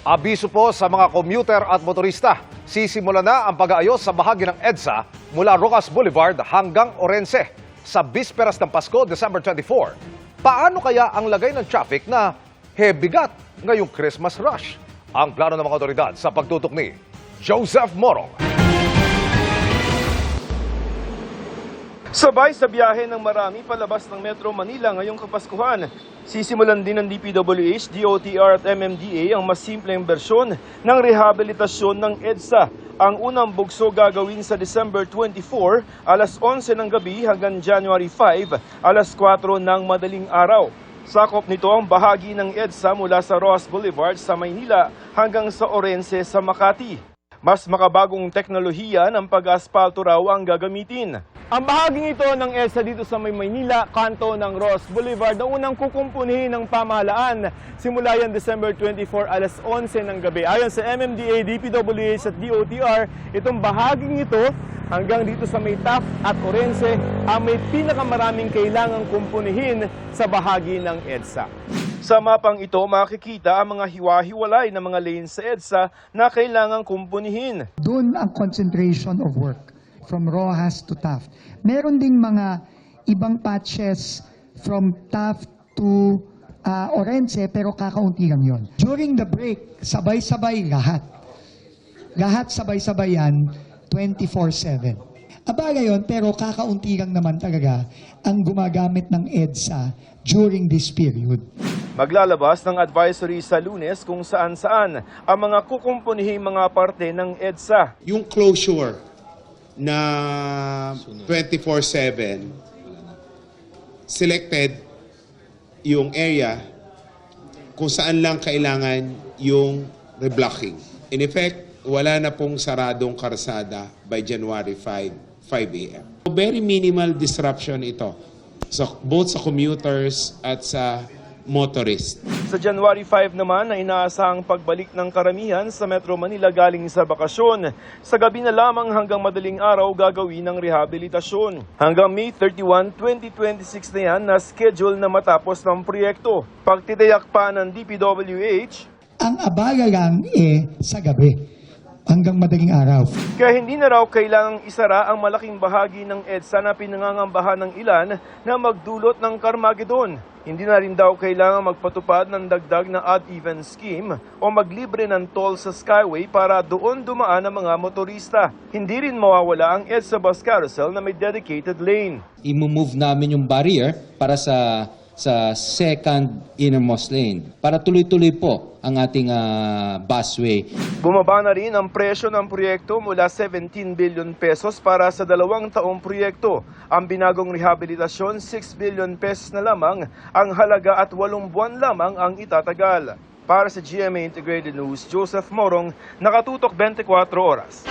Abiso po sa mga commuter at motorista. Sisimula na ang pag-aayos sa bahagi ng EDSA mula Rojas Boulevard hanggang Orense sa bisperas ng Pasko, December 24. Paano kaya ang lagay ng traffic na hebigat ngayong Christmas rush? Ang plano ng mga otoridad sa pagtutok ni Joseph Morong. Sabay sa biyahe ng marami palabas ng Metro Manila ngayong Kapaskuhan. Sisimulan din ng DPWH, DOTR at MMDA ang mas simpleng bersyon ng rehabilitasyon ng EDSA. Ang unang bugso gagawin sa December 24, alas 11 ng gabi hanggang January 5, alas 4 ng madaling araw. Sakop nito ang bahagi ng EDSA mula sa Rojas Boulevard sa Maynila hanggang sa Orense sa Makati. Mas makabagong teknolohiya ng pag-aspalto raw ang gagamitin. Ang bahaging ito ng EDSA dito sa Maynila, kanto ng Rojas Boulevard, ang unang kukumpunihin ng pamahalaan. Simula yan December 24, alas 11 ng gabi. Ayon sa MMDA, DPWH at DOTR, itong bahaging ito hanggang dito sa may Taft at Orense ang may pinakamaraming kailangang kumpunihin sa bahagi ng EDSA. Sa mapang ito, makikita ang mga hiwa-hiwalay na mga lanes sa EDSA na kailangang kumpunihin. Doon ang concentration of work from Rojas to Taft. Meron ding mga ibang patches from Taft to Orense, pero kakaunti lang yon. During the break, sabay-sabay lahat. Lahat sabay-sabay yan, 24/7. Abaga yon, pero kakaunti lang naman talaga ang gumagamit ng EDSA during this period. Maglalabas ng advisory sa Lunes kung saan-saan ang mga kukumpunihing mga parte ng EDSA. Yung closure na 24/7, selected yung area kung saan lang kailangan yung reblocking. In effect, wala na pong saradong karsada by January 5 a.m. Very minimal disruption ito, both sa commuters at sa motorist. Sa January 5 naman na inaasahang pagbalik ng karamihan sa Metro Manila galing sa bakasyon. Sa gabi na lamang hanggang madaling araw gagawin ng rehabilitasyon. Hanggang May 31, 2026 na yan na schedule na matapos ng proyekto. Pagtitiyak pa ng DPWH, Ang abaga lang sa gabi hanggang madaling araw. kaya hindi na raw kailangang isara ang malaking bahagi ng EDSA na pinangangambahan ng ilan na magdulot ng Carmageddon. Hindi na rin daw kailangang magpatupad ng dagdag na odd-even scheme o maglibre ng toll sa Skyway para doon dumaan ang mga motorista. Hindi rin mawawala ang EDSA bus carousel na may dedicated lane. I-move namin yung barrier para sa second innermost lane para tuloy-tuloy po ang ating busway. Bumaba na rin ang presyo ng proyekto mula 17 billion pesos para sa 2 taong proyekto. Ang binagong rehabilitasyon, 6 billion pesos na lamang ang halaga at 8 buwan lamang ang itatagal. Para sa GMA Integrated News, Joseph Morong, nakatutok 24 oras.